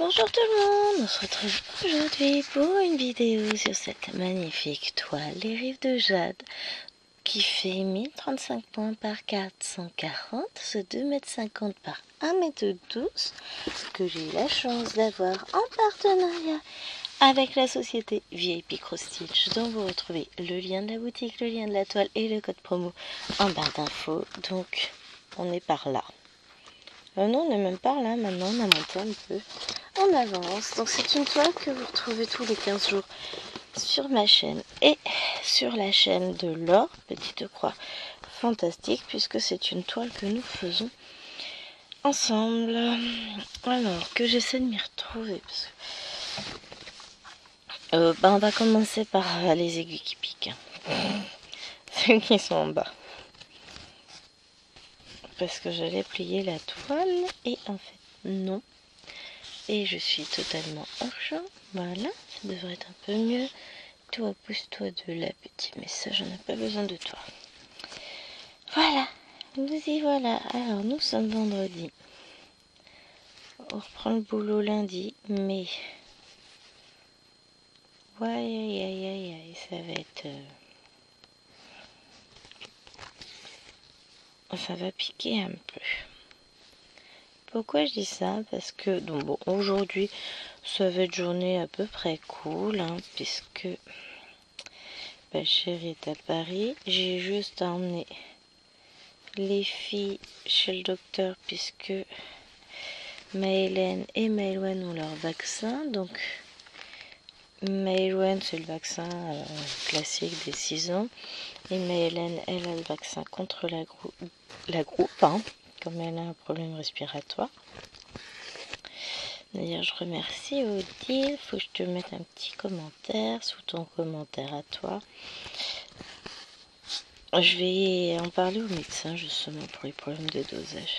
Bonjour tout le monde, on se retrouve aujourd'hui pour une vidéo sur cette magnifique toile, les rives de Jade, qui fait 1035 points par 440, ce 2,50 m par 1,12 m, que j'ai eu la chance d'avoir en partenariat avec la société VIP Cross Stitch, dont vous retrouvez le lien de la boutique, le lien de la toile et le code promo en barre d'infos. Donc on est par là. Non, on n'est même pas là maintenant, on a monté un peu en avance. Donc c'est une toile que vous retrouvez tous les 15 jours sur ma chaîne et sur la chaîne de Laure, Petite Croix Fantastique, puisque c'est une toile que nous faisons ensemble. Alors, que j'essaie de m'y retrouver. Parce que, on va commencer par les aiguilles qui piquent. Celles qui sont en bas. Parce que j'allais plier la toile et en fait non. Et je suis totalement hors-champ. Voilà, ça devrait être un peu mieux. Toi, pousse-toi de là, petit, mais ça, j'en ai pas besoin de toi. Voilà, nous y voilà. Alors, nous sommes vendredi. On reprend le boulot lundi, mais... Ouais, aïe, ça va être... Ça va piquer un peu. Pourquoi je dis ça? Parce que, donc bon, aujourd'hui, ça va être journée à peu près cool, hein, puisque... Ma chérie est à Paris. J'ai juste emmené les filles chez le docteur puisque Maëlène et Maëlwen ont leur vaccin. Donc Maëlwen c'est le vaccin classique des 6 ans et Maëlène elle a le vaccin contre la groupe, hein, comme elle a un problème respiratoire. D'ailleurs je remercie Odile, faut que je te mette un petit commentaire sous ton commentaire à toi. Je vais en parler au médecin justement pour les problèmes de dosage.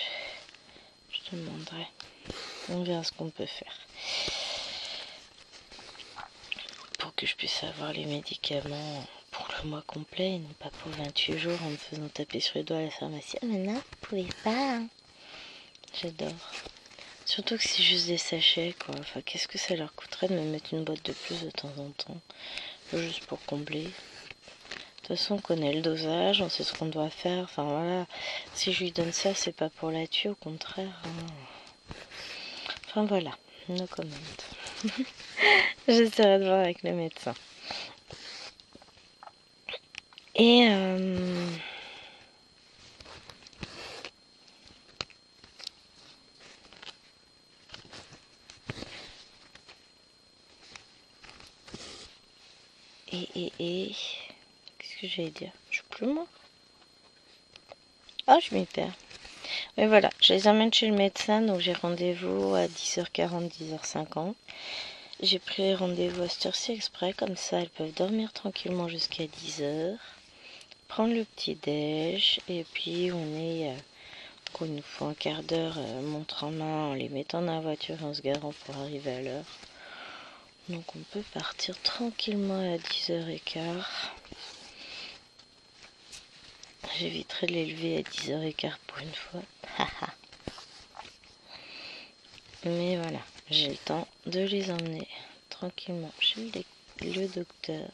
Je te demanderai. On verra ce qu'on peut faire. Pour que je puisse avoir les médicaments pour le mois complet et non pas pour 28 jours en me faisant taper sur les doigts à la pharmacie. Mais non, vous pouvez pas. Hein. J'adore. Surtout que c'est juste des sachets quoi. Enfin, qu'est-ce que ça leur coûterait de me mettre une boîte de plus de temps en temps? Juste pour combler. De toute façon, on connaît le dosage, on sait ce qu'on doit faire. Enfin voilà, si je lui donne ça, c'est pas pour la tuer, au contraire. Hein. Enfin voilà, no comment. J'essaierai de voir avec le médecin. Et qu'est-ce que j'allais dire? Je sais plus moi. Ah, je m'y perds. Mais voilà, je les emmène chez le médecin, donc j'ai rendez-vous à 10h40, 10h50. J'ai pris rendez-vous à cette heure-ci exprès, comme ça elles peuvent dormir tranquillement jusqu'à 10h, prendre le petit-déj, et puis on est, il nous faut un quart d'heure, montre en main, en les mettant dans la voiture et en se garant pour arriver à l'heure. Donc on peut partir tranquillement à 10h15. J'éviterai de les lever à 10h15 pour une fois. Mais voilà, j'ai le temps de les emmener tranquillement chez le docteur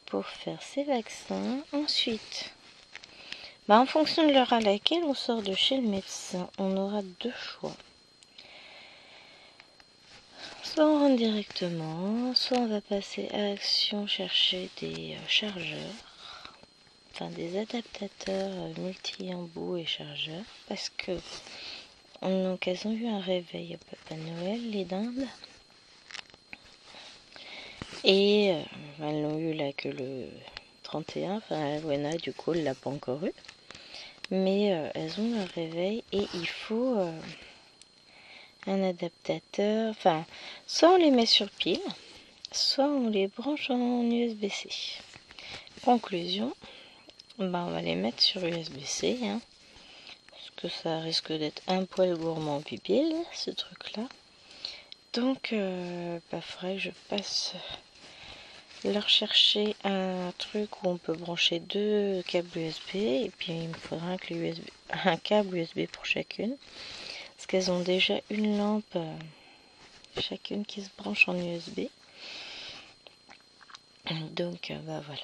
pour faire ses vaccins. Ensuite, en fonction de l'heure à laquelle on sort de chez le médecin, on aura deux choix. Soit on rentre directement, soit on va passer à Action chercher des chargeurs, enfin des adaptateurs multi-embout et chargeurs, parce que donc elles ont eu un réveil au Papa Noël, les dindes, et elles l'ont eu là que le 31, enfin Alwena du coup elle l'a pas encore eu, mais elles ont leur réveil et il faut un adaptateur, enfin soit on les met sur pile, soit on les branche en USB-C. Conclusion, on va les mettre sur USB-C, hein, parce que ça risque d'être un poil gourmand pupille, ce truc-là. Donc, faudrait que je passe leur chercher un truc où on peut brancher deux câbles USB, et puis il me faudra un câble USB pour chacune, parce qu'elles ont déjà une lampe chacune qui se branche en USB. Donc bah voilà.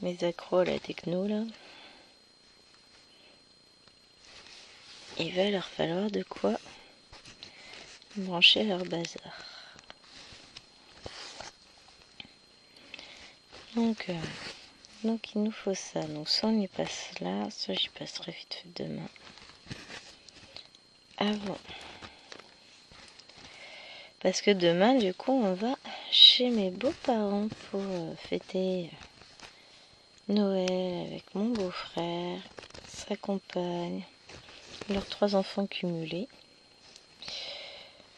Mes accros à la techno là. Il va leur falloir de quoi brancher leur bazar. Donc il nous faut ça. Donc soit on y passe là, soit j'y passerai vite fait demain. Avant. Parce que demain, du coup, on va chez mes beaux-parents pour fêter Noël avec mon beau-frère, sa compagne, leurs 3 enfants cumulés.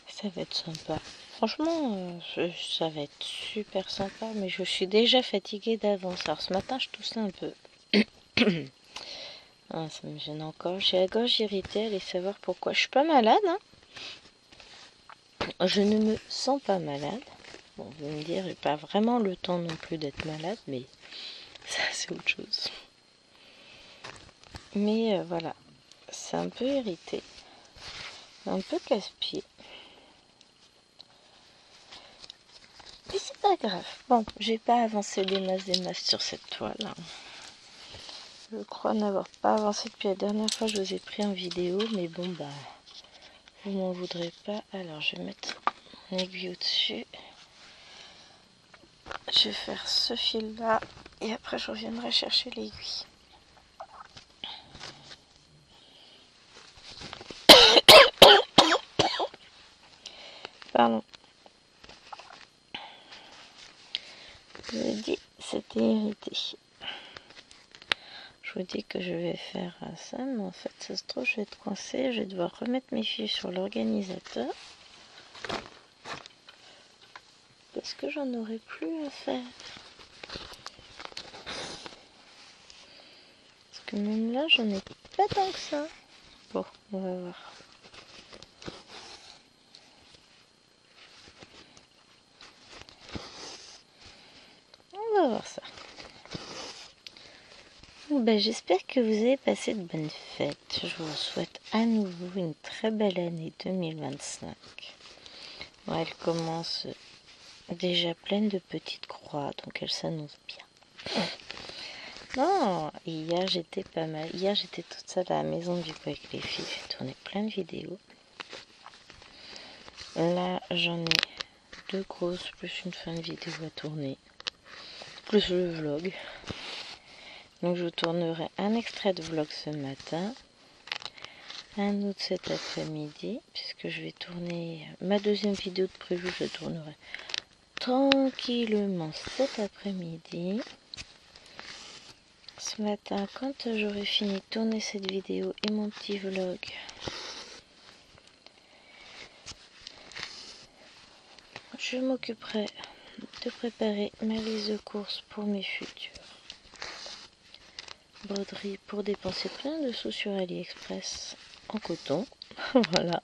Ça va être sympa. Franchement, ça va être super sympa, mais je suis déjà fatiguée d'avance. Alors ce matin, je toussais un peu. Ah, ça me gêne encore. J'ai la gorge irritée, allez savoir pourquoi. Je suis pas malade, hein. Je ne me sens pas malade. Bon, vous allez me dire, j'ai pas vraiment le temps non plus d'être malade, mais ça c'est autre chose. Mais voilà, c'est un peu irrité. Un peu casse-pied. Mais c'est pas grave. Bon, j'ai pas avancé des masses sur cette toile. Hein. Je crois n'avoir pas avancé depuis la dernière fois que je vous ai pris en vidéo, mais bon bah, vous m'en voudrez pas. Alors je vais mettre mon aiguille au-dessus. Je vais faire ce fil là et après je reviendrai chercher l'aiguille. Pardon. Je vous ai dit, c'était irrité. Je vous dis que je vais faire ça, mais en fait, ça se trouve, je vais être coincée. Je vais devoir remettre mes fils sur l'organisateur. Parce que j'en aurai plus à faire. Parce que même là, j'en ai pas tant que ça. Bon, on va voir. On va voir ça. Ben, j'espère que vous avez passé de bonnes fêtes. Je vous souhaite à nouveau une très belle année 2025. Bon, elle commence déjà pleine de petites croix, donc elle s'annonce bien. Non, hier j'étais pas mal. Hier j'étais toute seule à la maison du coup avec les filles. J'ai tourné plein de vidéos. Là j'en ai 2 grosses plus une fin de vidéo à tourner. Plus le vlog. Donc je vous tournerai un extrait de vlog ce matin. Un autre cet après-midi. Puisque je vais tourner ma deuxième vidéo de prévue. Je tournerai tranquillement cet après-midi. Ce matin, quand j'aurai fini de tourner cette vidéo et mon petit vlog, je m'occuperai de préparer ma liste de courses pour mes futures broderies pour dépenser plein de sous sur AliExpress en coton. Voilà.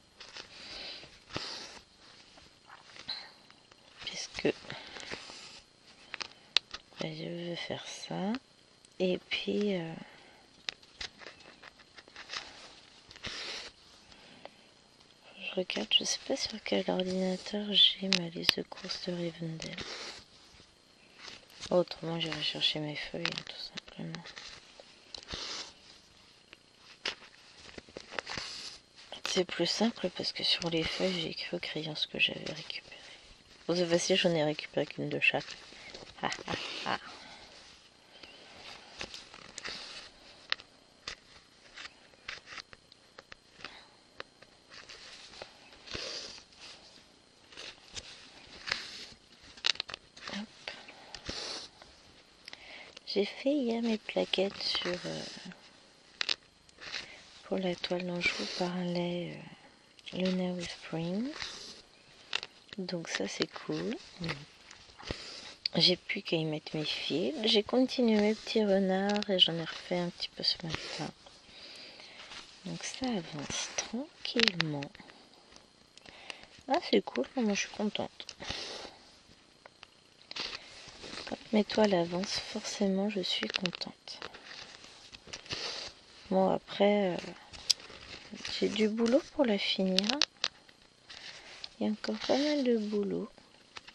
Puisque ben, je veux faire ça. Et puis... je regarde, je sais pas sur quel ordinateur j'ai ma liste de courses de Rivendell. Autrement, j'irai chercher mes feuilles, tout simplement. C'est plus simple parce que sur les feuilles, j'ai écrit au crayon ce que j'avais récupéré. Pour ce facile, j'en ai récupéré qu'une de chaque. Ah, ah, ah. J'ai fait hier mes plaquettes sur pour la toile dont je vous parlais, Luna with Spring. Donc ça c'est cool. J'ai plus qu'à y mettre mes fils. J'ai continué mes petits renards et j'en ai refait un petit peu ce matin. Donc ça avance tranquillement. Ah c'est cool, moi je suis contente. Quand mes toiles avancent, forcément je suis contente. Bon après, j'ai du boulot pour la finir. Il y a encore pas mal de boulot,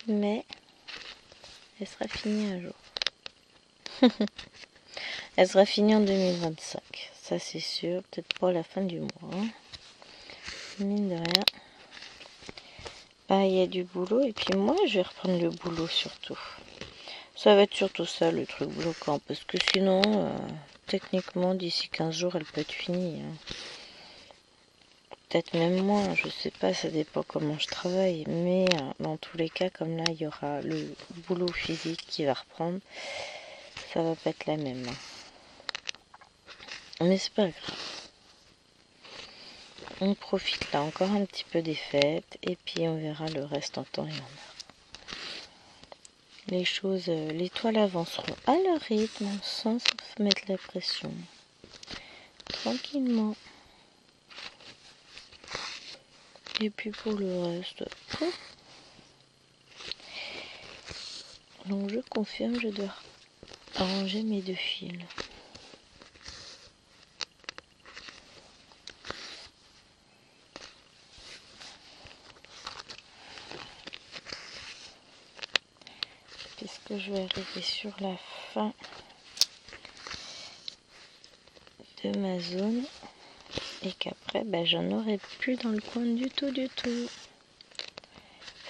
mais elle sera finie un jour. Elle sera finie en 2025, ça c'est sûr, peut-être pas à la fin du mois. Hein. Mine de rien. Ah, il y a du boulot, et puis moi je vais reprendre le boulot surtout. Ça va être surtout ça le truc bloquant, parce que sinon, techniquement, d'ici 15 jours, elle peut être finie. Hein. Peut-être même moins, je sais pas, ça dépend comment je travaille. Mais dans tous les cas, comme là, il y aura le boulot physique qui va reprendre, ça va pas être la même. Mais c'est pas grave. On profite là encore un petit peu des fêtes, et puis on verra le reste en temps et en heure. Les choses, les toiles avanceront à leur rythme, sans se mettre la pression. Tranquillement. Et puis pour le reste, donc je confirme, je dois arranger mes 2 fils. Puisque je vais arriver sur la fin de ma zone et qu'après j'en aurai plus dans le coin du tout.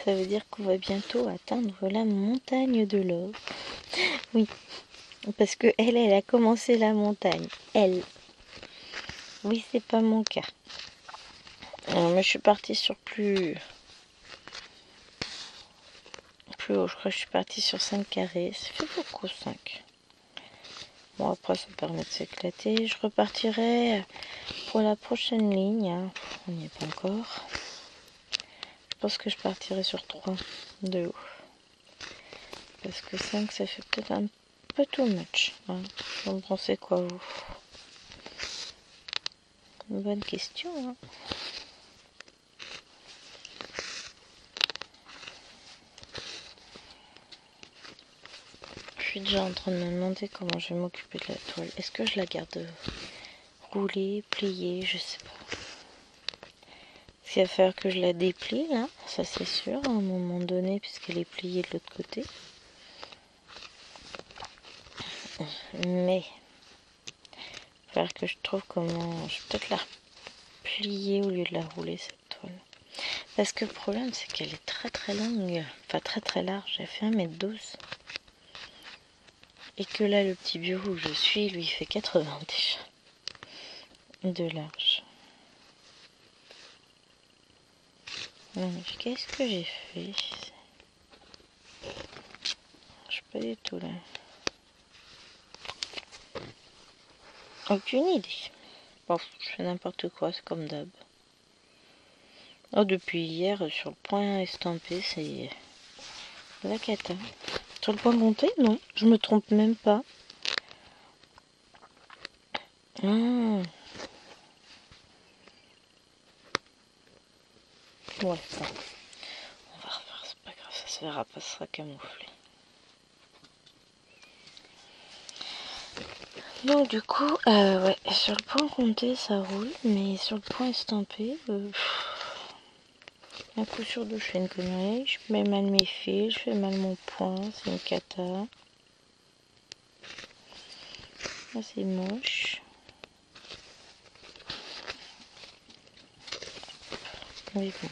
Ça veut dire qu'on va bientôt atteindre la montagne de l'or. Oui, parce que elle a commencé la montagne. Elle. Oui, c'est pas mon cas. Moi, je suis partie sur plus haut. Je crois que je suis partie sur 5 carrés. Ça fait beaucoup, 5. Bon, après, ça permet de s'éclater. Je repartirai pour la prochaine ligne. Hein. On n'y est pas encore. Je pense que je partirai sur 3 de haut. Parce que 5, ça fait peut-être un peu too much. Hein. Vous en pensez quoi, vous? Une bonne question. Hein. Je suis déjà en train de me demander comment je vais m'occuper de la toile. Est-ce que je la garde roulée, pliée? Je sais pas. Il va falloir que je la déplie là, ça c'est sûr, à un moment donné, puisqu'elle est pliée de l'autre côté. Mais il va falloir que je trouve comment. Je vais peut-être la plier au lieu de la rouler, cette toile. Parce que le problème, c'est qu'elle est très très longue, enfin très très large. Elle fait 1,12 m. Et que là, le petit bureau où je suis, lui, fait 80 déjà de large. Non, mais qu'est-ce que j'ai fait? Je sais pas du tout là. Aucune idée. Bon, je fais n'importe quoi, c'est comme d'hab. Oh, depuis hier, sur le point estampé, c'est la cata. Sur le point compté, non, je me trompe même pas. Ouais, bon. On va refaire, c'est pas grave, ça se verra pas, ça sera camouflé. Donc du coup, ouais, sur le point compté, ça roule, mais sur le point estampé, un coup sur deux, je fais une connerie, je mets mal mes fils, je fais mal mon point, c'est une cata. Là, c'est moche. Mais bon.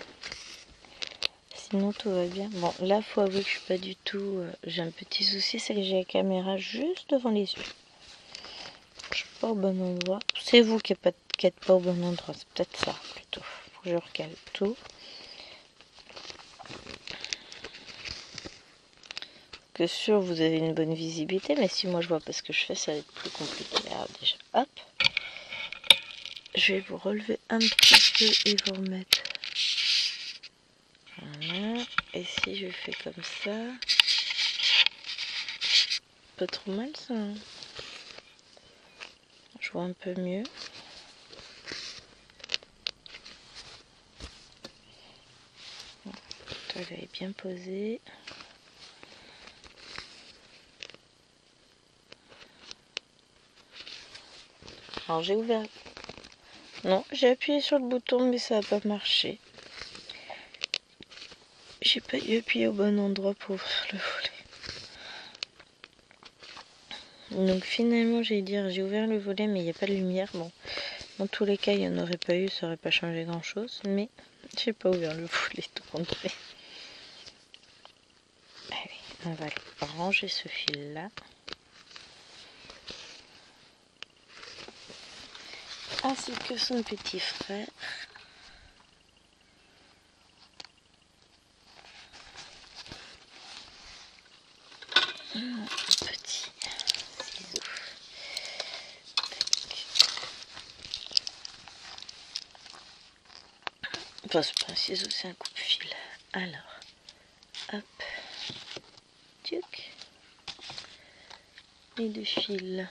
Sinon, tout va bien. Bon, là, faut avouer que je suis pas du tout... j'ai un petit souci, c'est que j'ai la caméra juste devant les yeux. Je suis pas au bon endroit. C'est vous qui n'êtes pas au bon endroit. C'est peut-être ça, plutôt. Faut que je recale tout. Que sûr, vous avez une bonne visibilité, mais si moi je vois pas ce que je fais, ça va être plus compliqué. Alors déjà, hop. Je vais vous relever un petit peu et vous remettre. Voilà. Et si je fais comme ça, pas trop mal ça. Hein. Je vois un peu mieux. Elle est bien posée. Alors j'ai ouvert Non, j'ai appuyé sur le bouton mais ça n'a pas marché. J'ai pas dû appuyer au bon endroit pour ouvrir le volet. Donc finalement j'ai ouvert le volet mais il n'y a pas de lumière. Bon, dans tous les cas il n'y en aurait pas eu, ça aurait pas changé grand chose. Mais j'ai pas ouvert le volet tout compte fait. Allez, on va ranger ce fil là. Ainsi que son petit frère. Petit ciseau. Enfin, c'est pas un ciseau, c'est un coupe-fil. Alors, hop, tuc. Les deux fils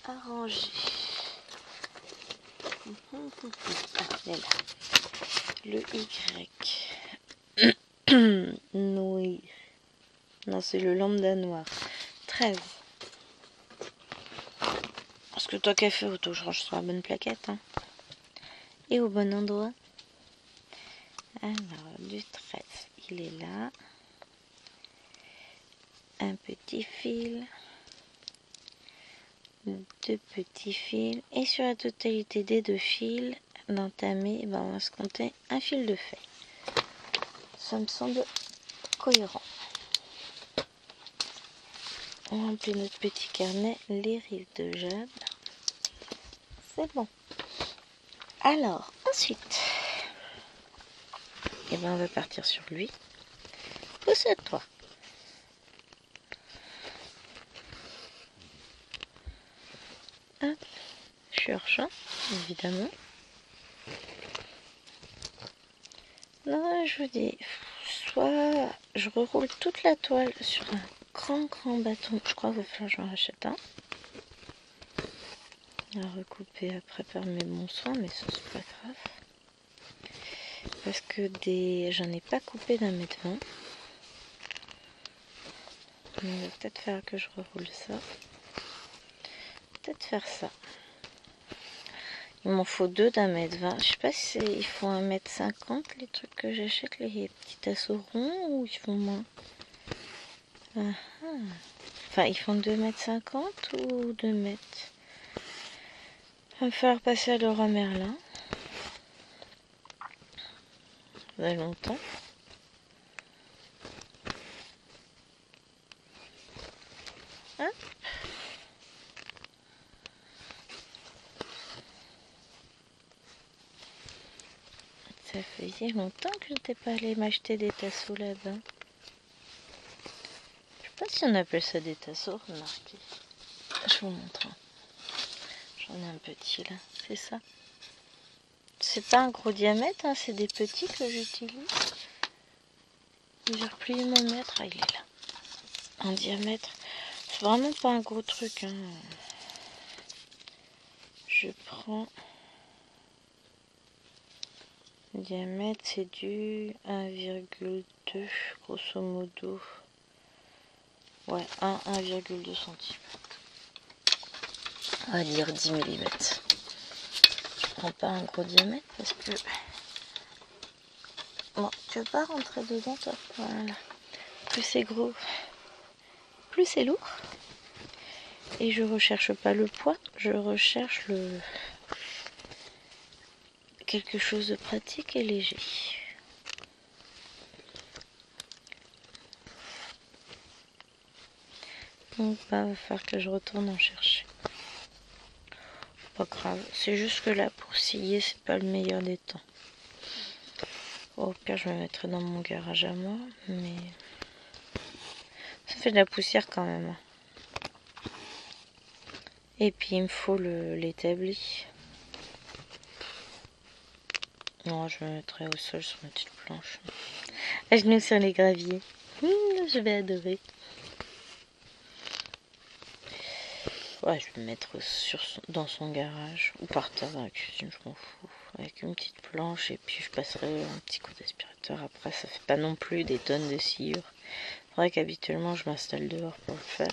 arrangés. Ah, là. Le Y. Oui. Non, c'est le lambda noir. 13. Parce que toi qu'à fait, auto, je range sur la bonne plaquette. Hein. Et au bon endroit. Alors, du 13, il est là. Un petit fil. Deux petits fils. Et sur la totalité des deux fils d'entamer, ben on va se compter un fil de fait. Ça me semble cohérent. On remplit notre petit carnet, les rives de jade. C'est bon. Alors, ensuite, et ben on va partir sur lui. Pousse-toi. Hop. Je suis hors champ, évidemment. Non, je vous dis, soit je reroule toute la toile sur un grand bâton. Je crois qu'il va falloir que j'en rachète un. À recouper après par mes bons soins, mais ça c'est pas grave. Parce que j'en ai pas coupé d'1,20 m. Il va peut-être falloir que je reroule ça. Peut-être faire ça. Il m'en faut deux d'1,20 m. Je sais pas si il faut 1,50 m les trucs que j'achète, les petits tasseaux ronds, ou ils font moins. Enfin, ils font 2,50 m ou 2 m. Il va me falloir passer à Leroy Merlin. Ça fait longtemps. Hein? Ça faisait longtemps que je n'étais pas allée m'acheter des tasseaux là-bas. Je sais pas si on appelle ça des tasseaux, remarquez. Je vous montre. J'en ai un petit là, c'est ça. C'est pas un gros diamètre, hein, c'est des petits que j'utilise. J'ai replié mon mètre, ah, il est là. Un diamètre, c'est vraiment pas un gros truc. Hein. Je prends... Le diamètre, c'est du 1,2 grosso modo. Ouais, 1,2 cm. On va dire 10 mm. Je prends pas un gros diamètre parce que... Bon, tu veux pas rentrer dedans toi? Voilà. Plus c'est gros, plus c'est lourd. Et je recherche pas le poids, je recherche quelque chose de pratique et léger. Donc bah, va falloir que je retourne en chercher. Pas grave, c'est juste que là pour scier c'est pas le meilleur des temps. Au pire je me mettrai dans mon garage à moi, mais ça fait de la poussière quand même. Et puis il me faut l'établi. Non, je me mettrai au sol sur ma petite planche. À genoux sur les graviers. Je vais adorer. Ouais, je vais me mettre dans son garage ou par terre dans la cuisine, je m'en fous. Avec une petite planche et puis je passerai un petit coup d'aspirateur après. Ça fait pas non plus des tonnes de sciure. C'est vrai qu'habituellement je m'installe dehors pour le faire.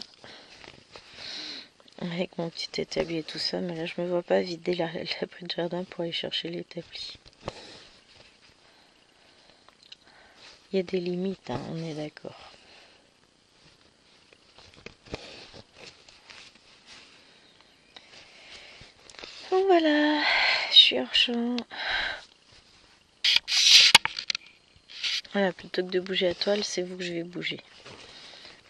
avec mon petit établi et tout ça, mais là je me vois pas vider l'abri de jardin pour aller chercher l'établi. Il y a des limites, hein, on est d'accord. Bon voilà, je suis hors champ. Voilà, plutôt que de bouger la toile, c'est vous que je vais bouger.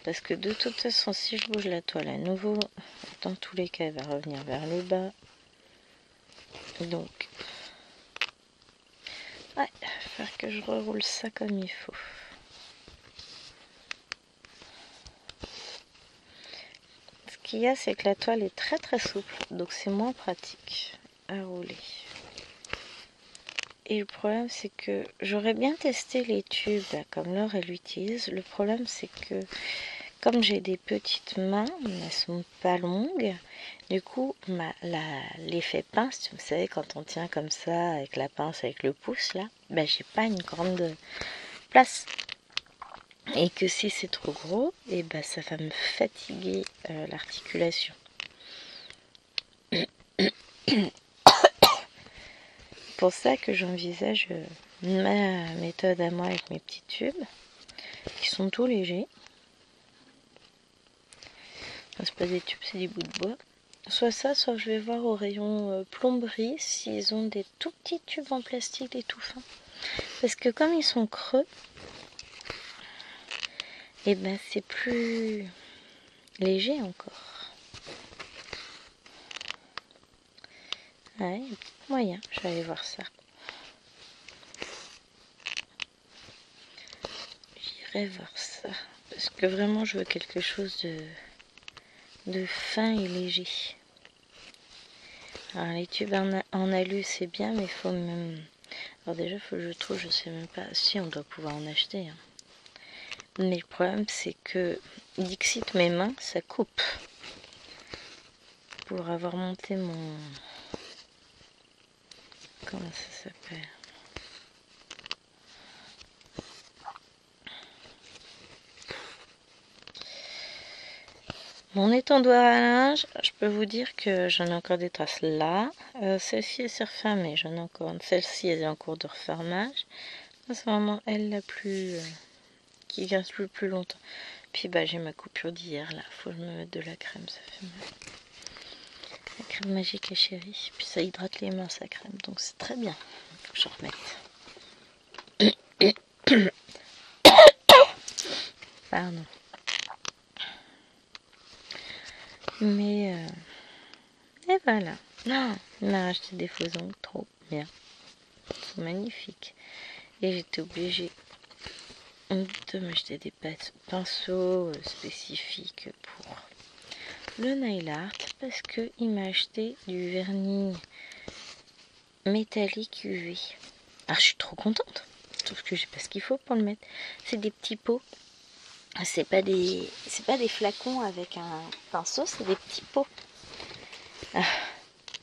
Parce que de toute façon, si je bouge la toile à nouveau, dans tous les cas, elle va revenir vers le bas. Donc, ouais, il va falloir que je reroule ça comme il faut. Ce qu'il y a, c'est que la toile est très très souple, donc c'est moins pratique à rouler. Et le problème, c'est que j'aurais bien testé les tubes, là, comme Laure elle l'utilise. Le problème, c'est que comme j'ai des petites mains, elles sont pas longues. Du coup, l'effet pince, vous savez, quand on tient comme ça, avec la pince, avec le pouce, là, ben, j'ai pas une grande place. Et que si c'est trop gros, et ben, ça va me fatiguer l'articulation. Pour ça que j'envisage ma méthode à moi avec mes petits tubes, qui sont tout légers. Enfin, c'est pas des tubes, c'est des bouts de bois. Soit ça, soit je vais voir au rayon plomberie s'ils ont des tout petits tubes en plastique, des tout fins. Parce que comme ils sont creux, et ben c'est plus léger encore. Ouais, moyen, je vais aller voir ça. J'irai voir ça. Parce que vraiment, je veux quelque chose de fin et léger. Alors, les tubes en alu, c'est bien, mais il faut même... Alors déjà, il faut que je trouve, je sais même pas... Si, on doit pouvoir en acheter. Hein. Mais le problème, c'est que Dixit, mes mains, ça coupe. Pour avoir monté mon... Comment ça s'appelle? Mon étendoir à linge, je peux vous dire que j'en ai encore des traces là. Celle-ci elle s'est refermée, j'en ai encore une. Celle-ci elle est en cours de refermage. C'est vraiment elle la plus... qui reste le plus longtemps. Puis bah j'ai ma coupure d'hier là, faut que je me mette de la crème, ça fait mal. La crème magique à chérie, puis ça hydrate les mains sa crème, donc c'est très bien. Faut que je remette. Pardon. Mais et voilà. Non, il m'a acheté des faux ongles, trop bien. Ils sont magnifiques. Et j'étais obligée de m'acheter des pinceaux spécifiques pour le nail art parce que il m'a acheté du vernis métallique UV. Alors je suis trop contente, sauf que j'ai pas ce qu'il faut pour le mettre. C'est des petits pots. C'est pas des flacons avec un pinceau, c'est des petits pots. Ah,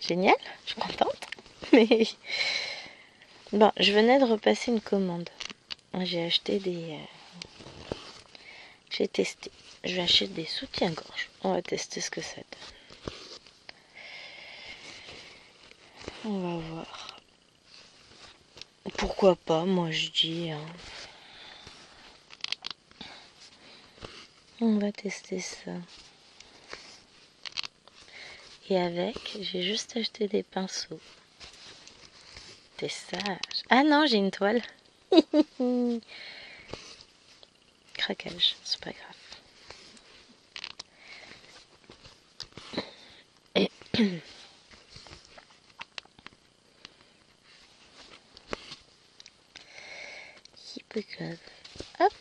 génial, je suis contente. Mais bon, je venais de repasser une commande. J'ai acheté des j'ai testé. Je vais acheter des soutiens-gorge. On va tester ce que ça donne. On va voir. Pourquoi pas, moi je dis. Hein. On va tester ça. Et avec, j'ai juste acheté des pinceaux. T'es sage. Ah non, j'ai une toile. Craquage, c'est pas grave. Hypocrite. Hop.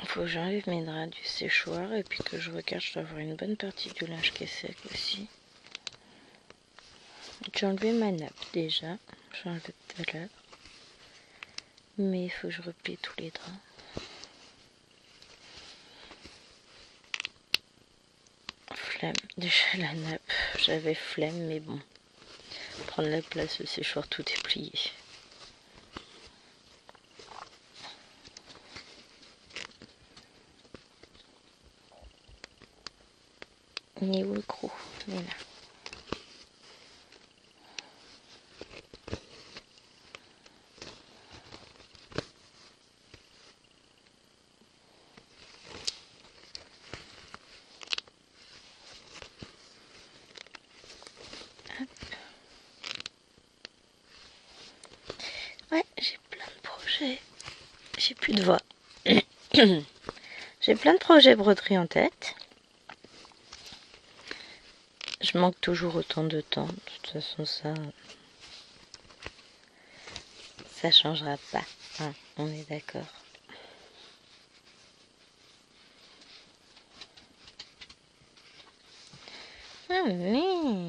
Faut que j'enlève mes draps du séchoir et puis que je regarde, je dois avoir une bonne partie du linge qui est sec aussi. J'ai enlevé ma nappe déjà, j'ai enlevé tout à l'heure. Mais il faut que je replie tous les draps. Flemme, déjà la nappe, j'avais flemme mais bon. Prendre la place, le séchoir tout est plié. Il est où le croc? Il est là. Ouais, j'ai plein de projets. J'ai plus de voix. J'ai plein de projets broderie en tête. Je manque toujours autant de temps. De toute façon, ça changera pas. Hein, on est d'accord. Allez.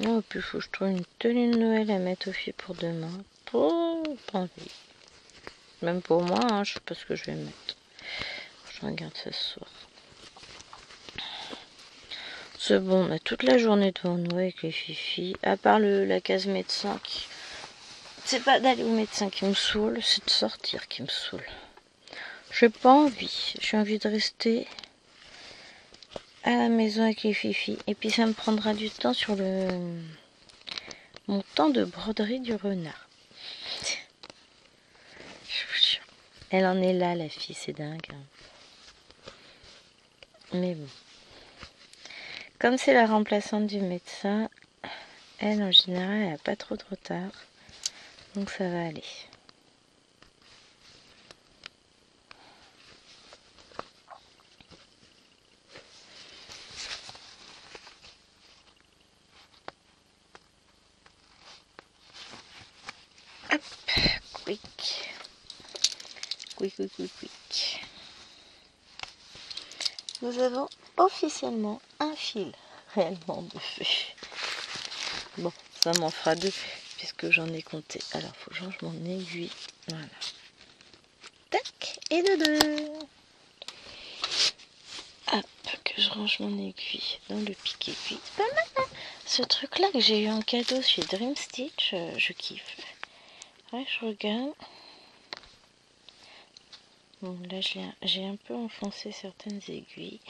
Oh, puis faut que je trouve une tenue de Noël à mettre aux filles pour demain. Oh, pas envie. Même pour moi, hein, je sais pas ce que je vais mettre. Je regarde ça ce soir. C'est bon, on a toute la journée devant nous avec les filles. À part la case médecin qui... C'est pas d'aller au médecin qui me saoule, c'est de sortir qui me saoule. J'ai pas envie. J'ai envie de rester à la maison avec les filles. Et puis ça me prendra du temps sur mon temps de broderie du renard. Je vous jure. Elle en est là, la fille, c'est dingue. Mais bon. Comme c'est la remplaçante du médecin, elle, en général, elle n'a pas trop de retard. Donc ça va aller. Hop, quick. Quick. Nous avons officiellement un fil réellement de feu. Bon, ça m'en fera deux puisque j'en ai compté. Alors, faut que je range mon aiguille. Voilà. Tac, et de deux. Hop, que je range mon aiguille dans le piquet. Puis, pas mal, hein. Ce truc-là que j'ai eu en cadeau chez Dream Stitch, je kiffe. Ouais, je regarde. Bon, là, j'ai un peu enfoncé certaines aiguilles.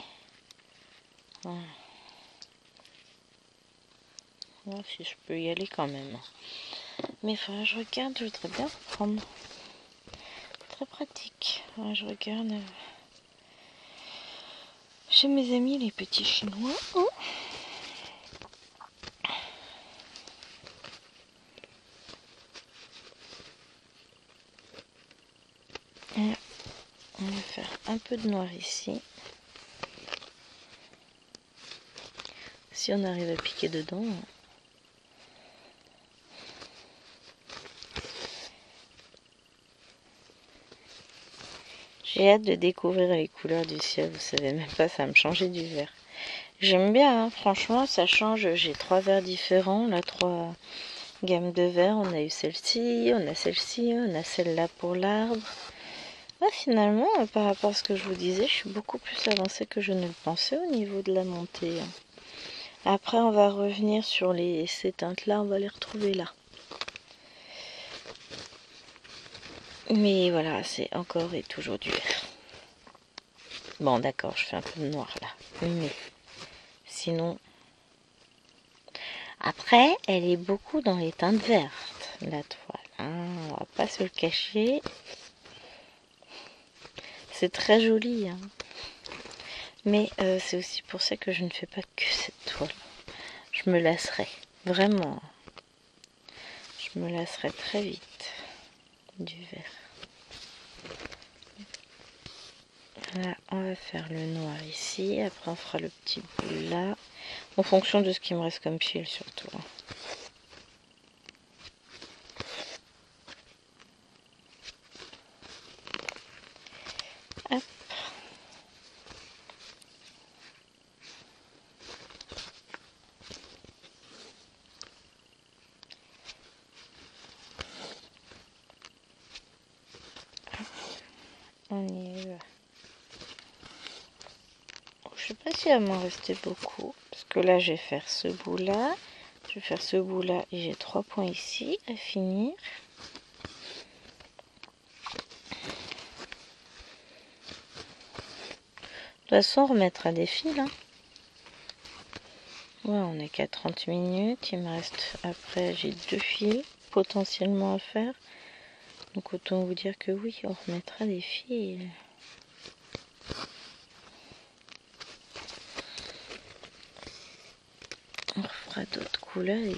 Voilà. Voir si je peux y aller quand même. Mais enfin, je regarde, je voudrais bien reprendre. Très pratique. Ouais, je regarde chez mes amis les petits chinois. Oh. Et on va faire un peu de noir ici. Si on arrive à piquer dedans. J'ai hâte de découvrir les couleurs du ciel. Vous savez même pas, ça va me changer du vert. J'aime bien, hein, franchement, ça change. J'ai 3 verts différents, là, 3 gammes de verts. On a eu celle-ci, on a celle-ci, on a celle-là pour l'arbre. Ah, finalement, par rapport à ce que je vous disais, je suis beaucoup plus avancée que je ne le pensais au niveau de la montée. Après, on va revenir sur ces teintes-là, on va les retrouver là. Mais voilà, c'est encore et toujours du vert. Bon, d'accord, je fais un peu de noir là. Mais sinon... Après, elle est beaucoup dans les teintes vertes, la toile. Hein, on va pas se le cacher. C'est très joli. Hein. Mais c'est aussi pour ça que je ne fais pas que cette toile. Je me lasserai. Vraiment. Je me lasserai très vite du vert. Là, on va faire le noir ici. Après, on fera le petit bout là. En fonction de ce qui me reste comme fil, surtout. Hop. On y va. Je sais pas s'il va m'en rester beaucoup. Parce que là, je vais faire ce bout-là. Je vais faire ce bout-là et j'ai 3 points ici à finir. De toute façon, on remettra des fils. Hein. Ouais, on est qu'à 30 minutes. Il me reste, après, j'ai 2 fils potentiellement à faire. Donc autant vous dire que oui, on remettra des fils. On refera d'autres couleurs.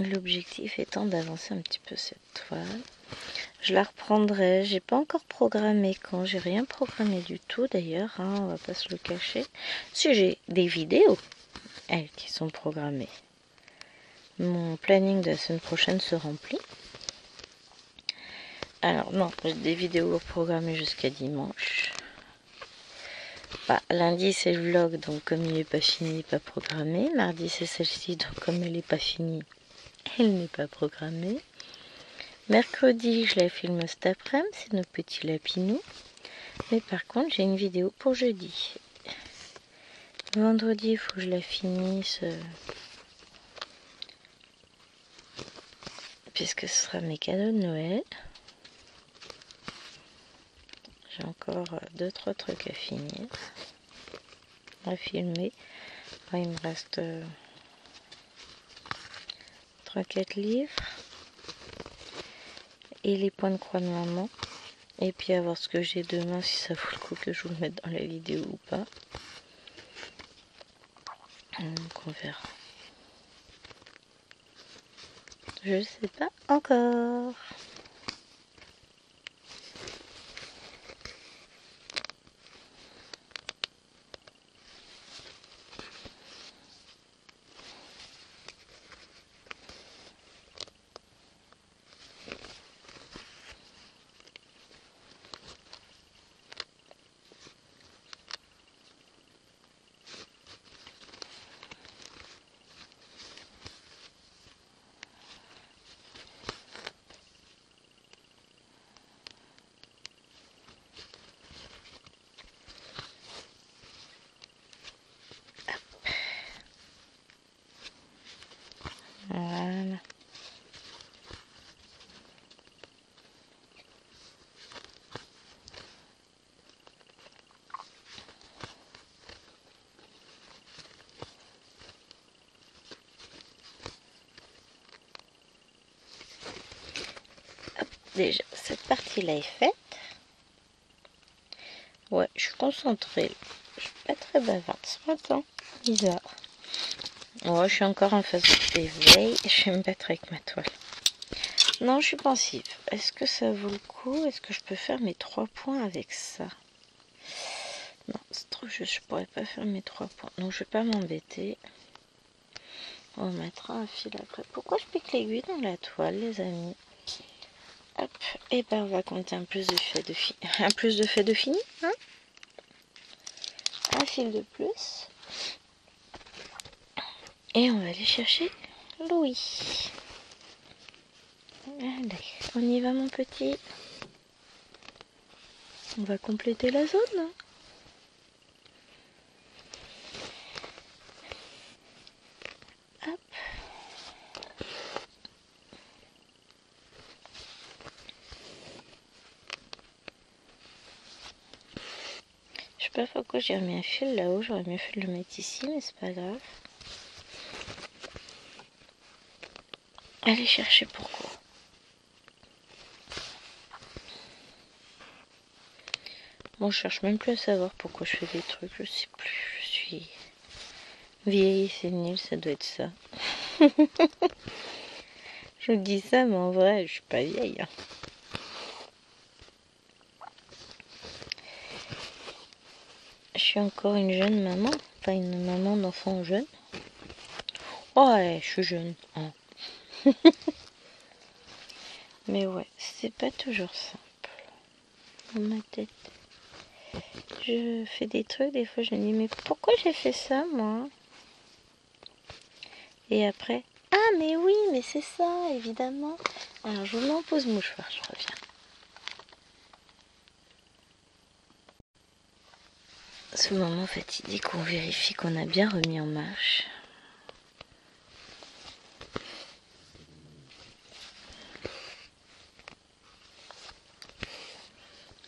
L'objectif étant d'avancer un petit peu cette toile. Je la reprendrai. J'ai pas encore programmé quand. J'ai rien programmé du tout d'ailleurs. Hein, on va pas se le cacher. Si j'ai des vidéos, elles qui sont programmées. Mon planning de la semaine prochaine se remplit. Alors non, j'ai des vidéos programmées jusqu'à dimanche. Bah, lundi c'est le vlog, donc comme il n'est pas fini, il n'est pas programmé. Mardi c'est celle-ci, donc comme elle n'est pas finie, elle n'est pas programmée. Mercredi je la filme cet après-midi, c'est nos petits lapinous. Mais par contre j'ai une vidéo pour jeudi. Vendredi il faut que je la finisse. Puisque ce sera mes cadeaux de Noël. J'ai encore 2-3 trucs à finir. À filmer. Enfin, il me reste 3-4 livres. Et les points de croix de maman. Et puis à voir ce que j'ai demain, si ça vaut le coup que je vous le mette dans la vidéo ou pas. Donc on verra. Je sais pas encore. Voilà. Hop, déjà, cette partie-là est faite. Ouais, je suis concentrée. Je suis pas très bavarde ce matin. Bizarre. Oh, je suis encore en phase d'éveil. Je vais me battre avec ma toile. Non, je suis pensive. Est-ce que ça vaut le coup? Est-ce que je peux faire mes 3 points avec ça? Non, c'est trop juste. Je pourrais pas faire mes 3 points. Donc, je vais pas m'embêter. On mettra un fil après. Pourquoi je pique l'aiguille dans la toile, les amis? Hop. Et ben, on va compter un plus de fait de fini. Un plus de fait de fini, hein? Un fil de plus. Et on va aller chercher Louis. Allez, on y va, mon petit. On va compléter la zone. Hein. Hop. Je sais pas pourquoi j'ai remis un fil là-haut. J'aurais mieux fait de le mettre ici, mais c'est pas grave. Allez chercher pourquoi. Bon, je cherche même plus à savoir pourquoi je fais des trucs. Je sais plus. Je suis vieille, sénile, ça doit être ça. Je vous dis ça, mais en vrai, je suis pas vieille. Hein. Je suis encore une jeune maman. Enfin, une maman d'enfant jeune. Oh, ouais, je suis jeune. Hein. Mais ouais, c'est pas toujours simple. Dans ma tête. Je fais des trucs, des fois je me dis mais pourquoi j'ai fait ça moi? Et après, ah mais oui, mais c'est ça, évidemment. Alors je vous mets en pause mouchoir, je reviens. Ce moment fatidique, on vérifie qu'on a bien remis en marche.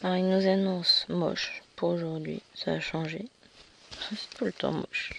Alors il nous annonce moche pour aujourd'hui, ça a changé. C'est tout le temps moche.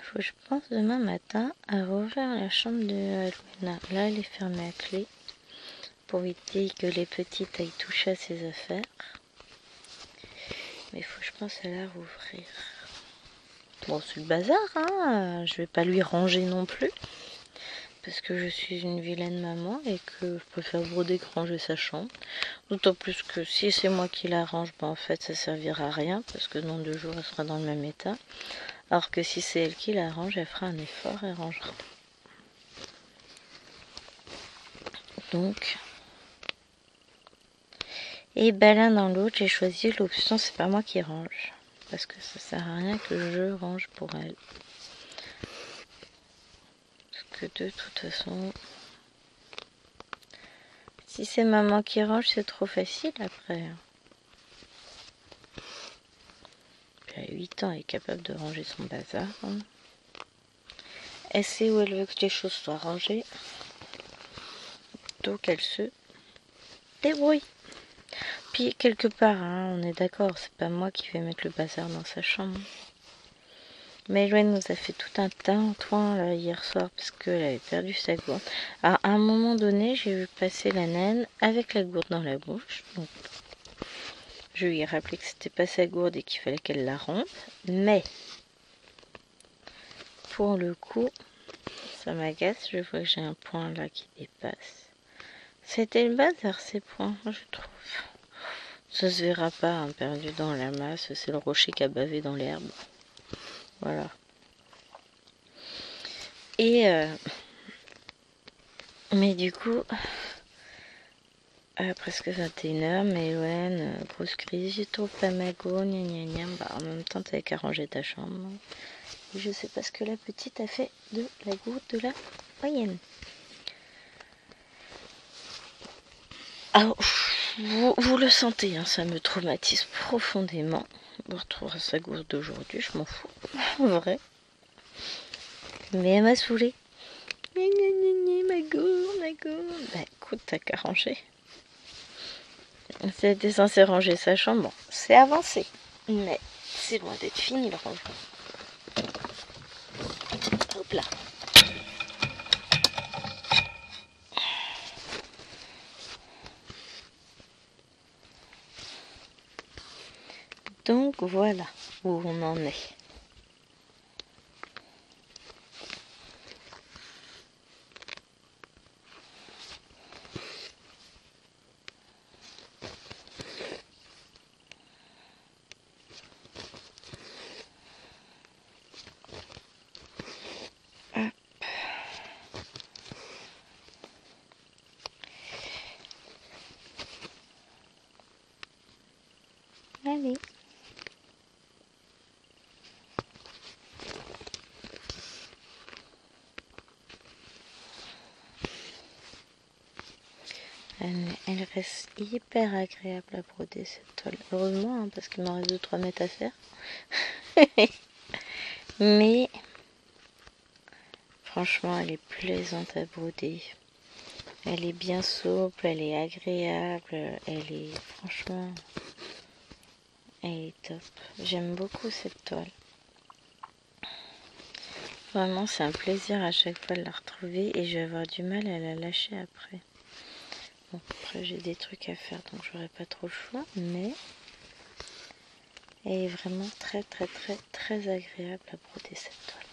Faut que je pense demain matin à rouvrir la chambre de Luana. Là elle est fermée à clé pour éviter que les petites aillent toucher à ses affaires. Mais il faut que je pense à la rouvrir. Bon, c'est le bazar, hein. Je vais pas lui ranger non plus. Parce que je suis une vilaine maman et que je préfère broder que ranger sa chambre. D'autant plus que si c'est moi qui la range, ben en fait ça servira à rien. Parce que dans 2 jours elle sera dans le même état. Alors que si c'est elle qui la range, elle fera un effort et rangera. Donc... Et ben l'un dans l'autre, j'ai choisi l'option c'est pas moi qui range. Parce que ça sert à rien que je range pour elle. Parce que de toute façon... Si c'est maman qui range, c'est trop facile après. Elle a 8 ans, elle est capable de ranger son bazar. Elle sait où elle veut que les choses soient rangées. Donc elle se débrouille. Puis quelque part, hein, on est d'accord, c'est pas moi qui vais mettre le bazar dans sa chambre. Mais Eloane nous a fait tout un tintouin là, hier soir parce qu'elle avait perdu sa gourde. Alors, à un moment donné, j'ai vu passer la naine avec la gourde dans la bouche. Donc, je lui ai rappelé que c'était pas sa gourde et qu'il fallait qu'elle la rompe. Mais, pour le coup, ça m'agace. Je vois que j'ai un point là qui dépasse. C'était le bazar ces points, je trouve. Ça se verra pas, hein, perdu dans la masse. C'est le rocher qui a bavé dans l'herbe. Voilà. Et mais du coup, presque 21h, mais ouais, grosse crise, j'ai trop pas ma gourde, gna gna gna. Bah, en même temps, t'avais qu'à ranger ta chambre. Et je sais pas ce que la petite a fait de la gourde de la moyenne. Ah, vous le sentez, hein, ça me traumatise profondément. On retrouvera sa gourde d'aujourd'hui, je m'en fous. En vrai. Mais elle m'a saoulée. Ma gourde, ma gourde. Bah écoute, t'as qu'à ranger. C'était censé ranger sa chambre. Bon, c'est avancé. Mais c'est loin d'être fini le rangement. Hop là. Donc voilà où on en est. Hop. Allez. Elle reste hyper agréable à broder cette toile. Heureusement, hein, parce qu'il m'en reste 2-3 mètres à faire. Mais franchement, elle est plaisante à broder. Elle est bien souple, elle est agréable, elle est franchement, elle est top. J'aime beaucoup cette toile. Vraiment, c'est un plaisir à chaque fois de la retrouver et je vais avoir du mal à la lâcher après. Bon, après j'ai des trucs à faire donc j'aurai pas trop le choix, mais elle est vraiment très très très très agréable à broder cette toile.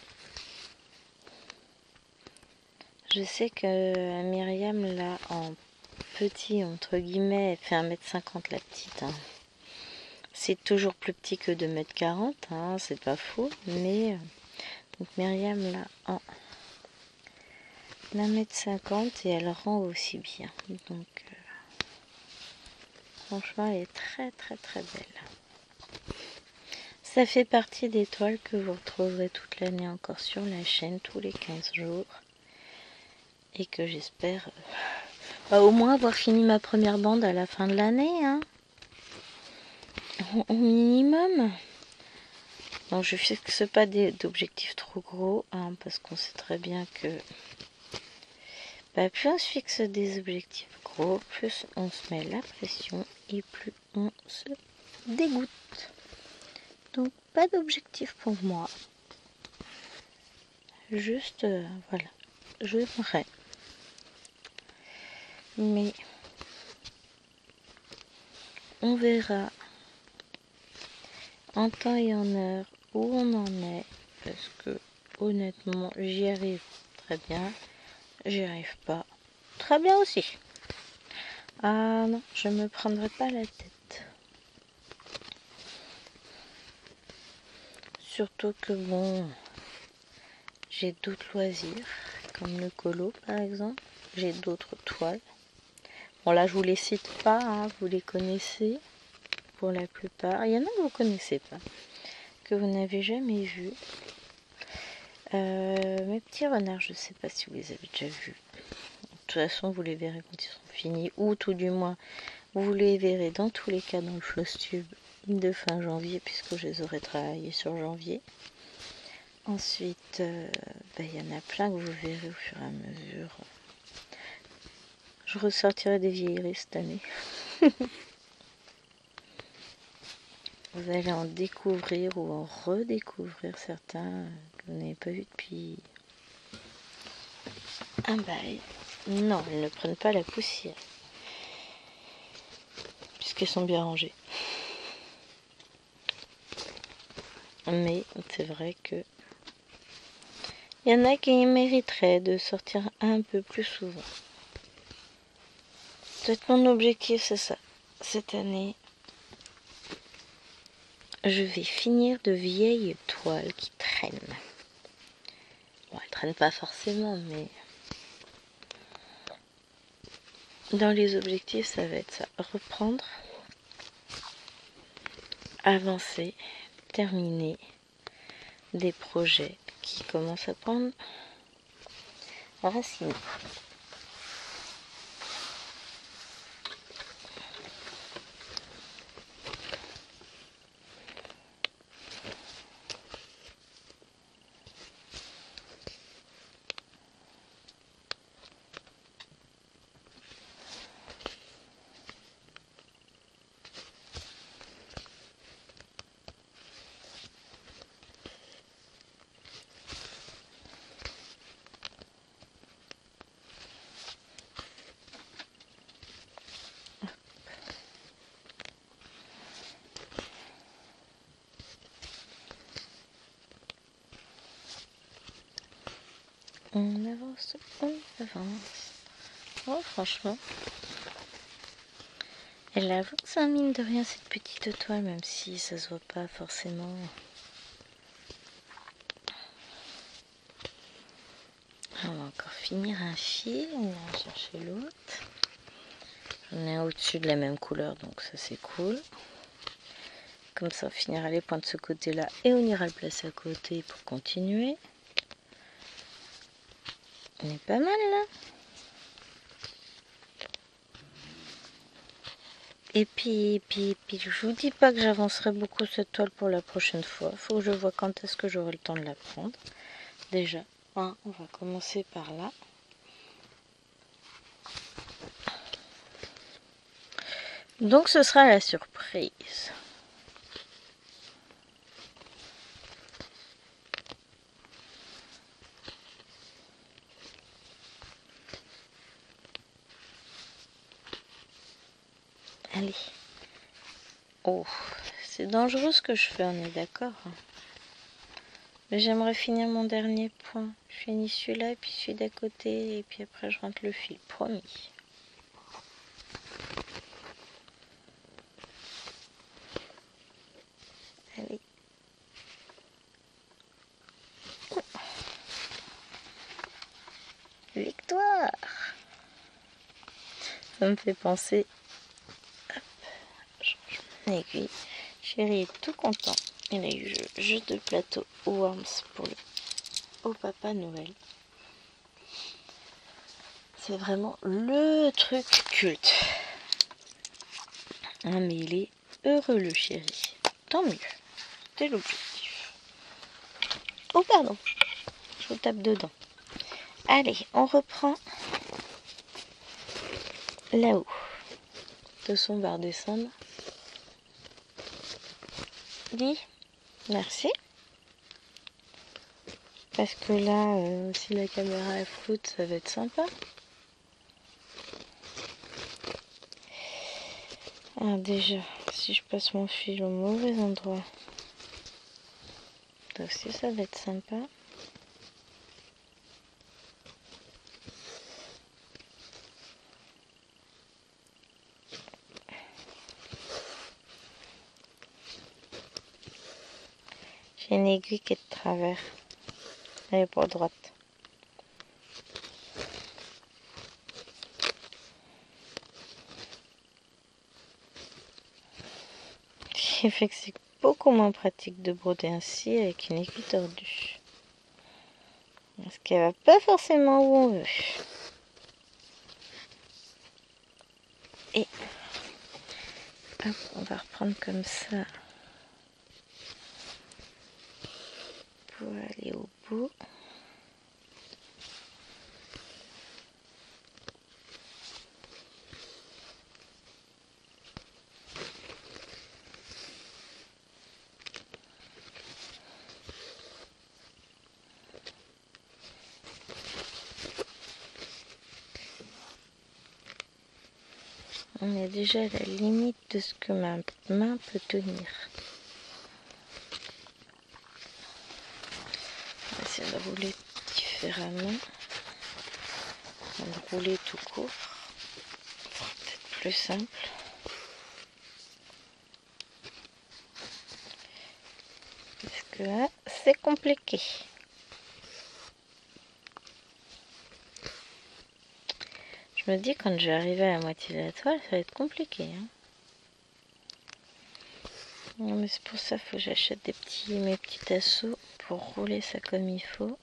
Je sais que Myriam là en petit entre guillemets elle fait 1,50 m la petite. Hein. C'est toujours plus petit que 2,40 m, hein, c'est pas faux, mais donc Myriam là en 1,50 m et elle rend aussi bien. Donc franchement elle est très très très belle. Ça fait partie des toiles que vous retrouverez toute l'année encore sur la chaîne, tous les 15 jours. Et que j'espère au moins avoir fini ma première bande à la fin de l'année. Hein. Au minimum. Donc je ne fixe pas d'objectifs trop gros, hein, parce qu'on sait très bien que plus on se fixe des objectifs gros, plus on se met la pression et plus on se dégoûte. Donc pas d'objectif pour moi. Juste, voilà, j'aimerais. Mais on verra en temps et en heure où on en est, parce que honnêtement j'y arrive très bien, j'y arrive pas très bien aussi. Ah non, je me prendrai pas la tête. Surtout que bon, j'ai d'autres loisirs, comme le colo par exemple, j'ai d'autres toiles. Bon là je vous les cite pas, hein, vous les connaissez pour la plupart. Il y en a que vous connaissez pas, que vous n'avez jamais vu. Mes petits renards, je sais pas si vous les avez déjà vus. De toute façon, vous les verrez quand ils seront finis, ou tout du moins, vous les verrez dans tous les cas dans le Flosstube de fin janvier, puisque je les aurai travaillés sur janvier. Ensuite, y en a plein que vous verrez au fur et à mesure. Je ressortirai des vieilleries cette année. Vous allez en découvrir ou en redécouvrir certains que vous n'avez pas vus depuis un bail. Non, ils ne prennent pas la poussière, puisqu'ils sont bien rangés. Mais c'est vrai que il y en a qui mériteraient de sortir un peu plus souvent. Peut-être mon objectif, c'est ça. Cette année, je vais finir de vieilles toiles qui traînent. Bon, elles traînent pas forcément, mais dans les objectifs, ça va être ça. Reprendre, avancer, terminer des projets qui commencent à prendre racine. On avance, on avance. Oh, franchement, elle avance, hein, mine de rien, cette petite toile, même si ça se voit pas forcément. On va encore finir un fil, on va chercher l'autre. J'en ai un au-dessus de la même couleur, donc ça c'est cool. Comme ça, on finira les points de ce côté-là et on ira le placer à côté pour continuer. On est pas mal là. Et puis, je vous dis pas que j'avancerai beaucoup cette toile pour la prochaine fois. Faut que je vois quand est-ce que j'aurai le temps de la prendre. Déjà, on va commencer par là. Donc ce sera la surprise. Allez. Oh, c'est dangereux ce que je fais, on est d'accord. Mais j'aimerais finir mon dernier point. Je finis celui-là, et puis celui d'à côté, et puis après je rentre le fil, promis. Allez. Victoire! Ça me fait penser. Hop, je range mon aiguille. Chéri est tout content. Il a eu jeu de plateau Worms pour le au Papa Noël. C'est vraiment le truc culte. Ah, mais il est heureux le chéri. Tant mieux. C'était l'objectif. Oh pardon. Je vous tape dedans. Allez, on reprend là-haut. De son va redescendre. Dis. Merci. Parce que là, si la caméra est floute, ça va être sympa. Ah, déjà, si je passe mon fil au mauvais endroit, ça aussi, ça va être sympa. J'ai une aiguille qui est de travers. Elle est pour droite. Ce qui fait que c'est beaucoup moins pratique de broder ainsi avec une aiguille tordue. Parce qu'elle va pas forcément où on veut. Et hop, on va reprendre comme ça pour aller au bout. On est déjà à la limite de ce que ma main peut tenir. On va essayer de rouler différemment. On va rouler tout court. Peut-être plus simple. Parce que là, c'est compliqué. Je me dis, quand je vais arriver à la moitié de la toile, ça va être compliqué. Hein. Non, mais c'est pour ça qu'il faut que j'achète mes petits tasseaux pour rouler ça comme il faut.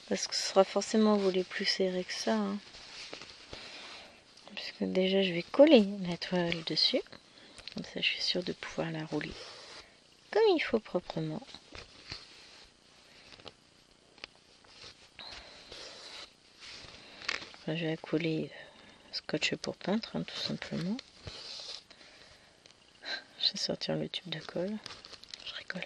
Parce que ce sera forcément roulé plus serré que ça. Hein. Parce que déjà, je vais coller la toile dessus. Comme ça, je suis sûre de pouvoir la rouler comme il faut proprement. Enfin, je vais la coller scotch pour peintre, hein, tout simplement. Je vais sortir le tube de colle. Je rigole.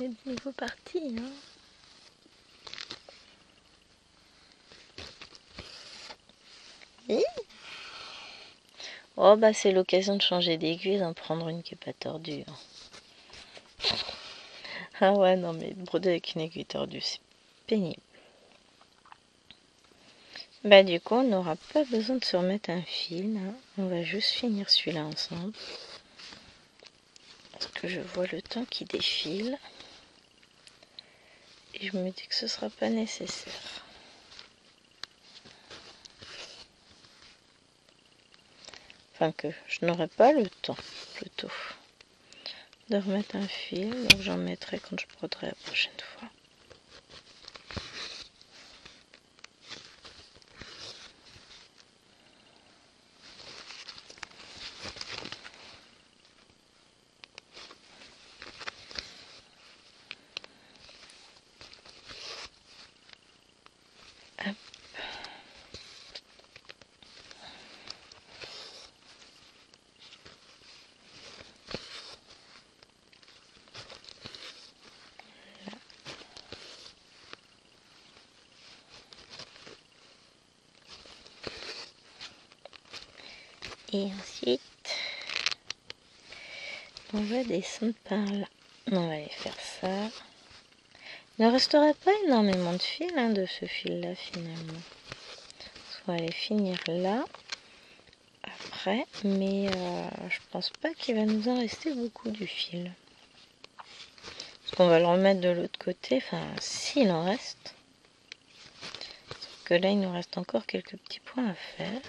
Il est de nouveau parti, hein. Oui. Oh bah c'est l'occasion de changer d'aiguille, d'en prendre une qui est pas tordue. Hein. Ah ouais non mais broder avec une aiguille tordue c'est pénible. Bah du coup on n'aura pas besoin de se remettre un fil. Hein. On va juste finir celui-là ensemble. Parce que je vois le temps qui défile. Et je me dis que ce sera pas nécessaire. Enfin que je n'aurai pas le temps plutôt de remettre un fil. Donc j'en mettrai quand je broderai la prochaine fois. Et ensuite, on va descendre par là. On va aller faire ça. Il ne restera pas énormément de fil de ce fil-là finalement. On va aller finir là après, mais je pense pas qu'il va nous en rester beaucoup du fil. Parce qu'on va le remettre de l'autre côté, enfin s'il en reste. Sauf que là il nous reste encore quelques petits points à faire.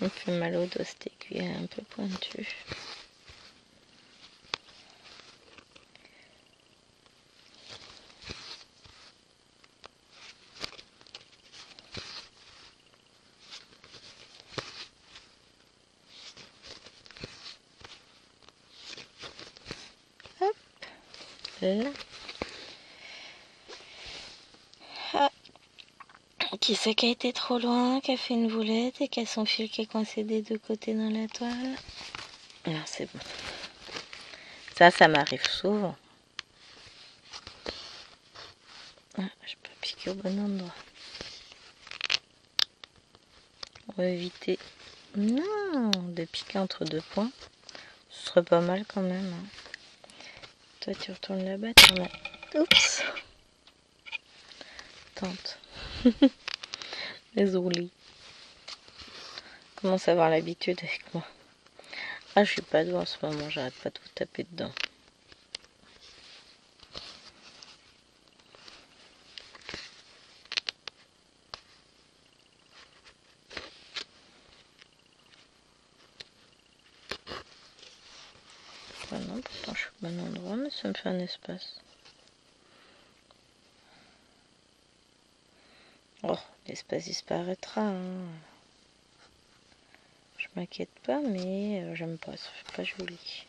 Ça me fait mal au dos, cette aiguille est un peu pointue. Hop, là. Ah. Qui c'est qui a été trop loin, qui a fait une boulette et qui a son fil qui est coincé des deux côtés dans la toile? Non, c'est bon. Ça m'arrive souvent. Ah, je peux piquer au bon endroit. On va éviter, non, de piquer entre deux points. Ce serait pas mal quand même. Toi, tu retournes là-bas, tu en as... Oups. Tente. Désolée. Commence à avoir l'habitude avec moi. Ah, je suis pas douée en ce moment, j'arrête pas de vous taper dedans. Ah non, pourtant je suis au bon endroit, mais ça me fait un espace. Oh, l'espace disparaîtra. Je m'inquiète pas, mais j'aime pas, ça fait pas joli.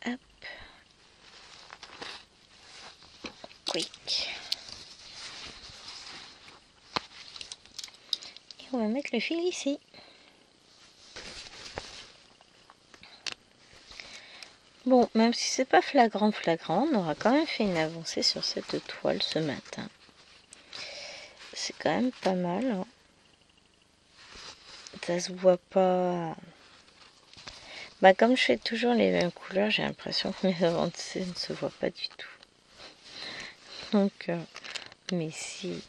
Hop. Quick. Et on va mettre le fil ici. Bon, même si c'est pas flagrant, on aura quand même fait une avancée sur cette toile ce matin. C'est quand même pas mal. Ça se voit pas. Bah, comme je fais toujours les mêmes couleurs, j'ai l'impression que mes avancées ne se voient pas du tout. Donc, mais si.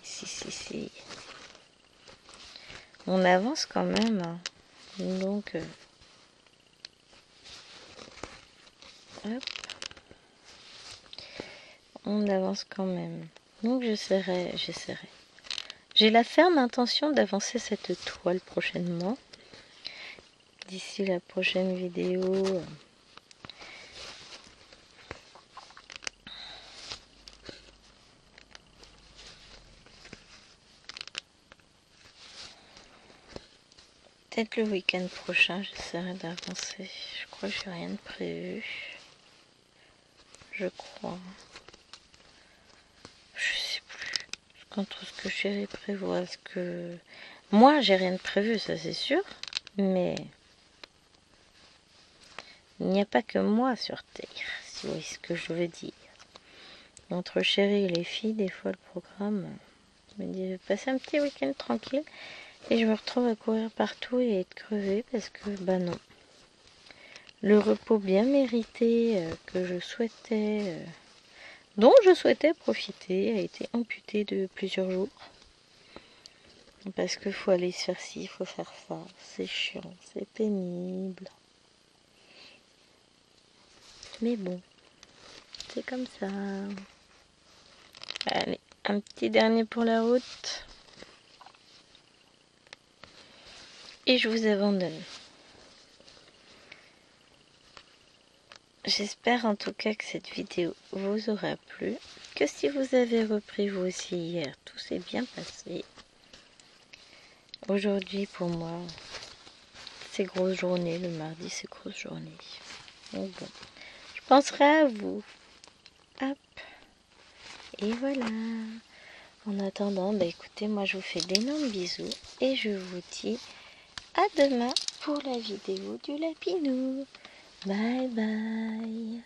On avance quand même. Donc, hop. On avance quand même. Donc, j'essaierai. J'ai la ferme intention d'avancer cette toile prochainement. D'ici la prochaine vidéo. Peut-être le week-end prochain, j'essaierai d'avancer. Je crois que j'ai rien de prévu. Je crois. Je sais plus. Entre ce que chérie prévoit, ce que... Moi, j'ai rien de prévu, ça c'est sûr. Mais... il n'y a pas que moi sur Terre, si vous voyez ce que je veux dire. Entre chérie et les filles, des fois le programme me dit de passer un petit week-end tranquille. Et je me retrouve à courir partout et être crevée parce que, bah non. Le repos bien mérité que je souhaitais... dont je souhaitais profiter a été amputé de plusieurs jours. Parce qu'il faut aller se faire ci, il faut faire ça. C'est chiant, c'est pénible. Mais bon, c'est comme ça. Allez, un petit dernier pour la route. et je vous abandonne. J'espère en tout cas que cette vidéo vous aura plu, que si vous avez repris vous aussi hier, tout s'est bien passé. Aujourd'hui pour moi, c'est grosse journée, le mardi c'est grosse journée. Donc bon, je penserai à vous. Hop. Et voilà. En attendant, écoutez, moi je vous fais d'énormes bisous et je vous dis à demain pour la vidéo du lapinou. Bye bye.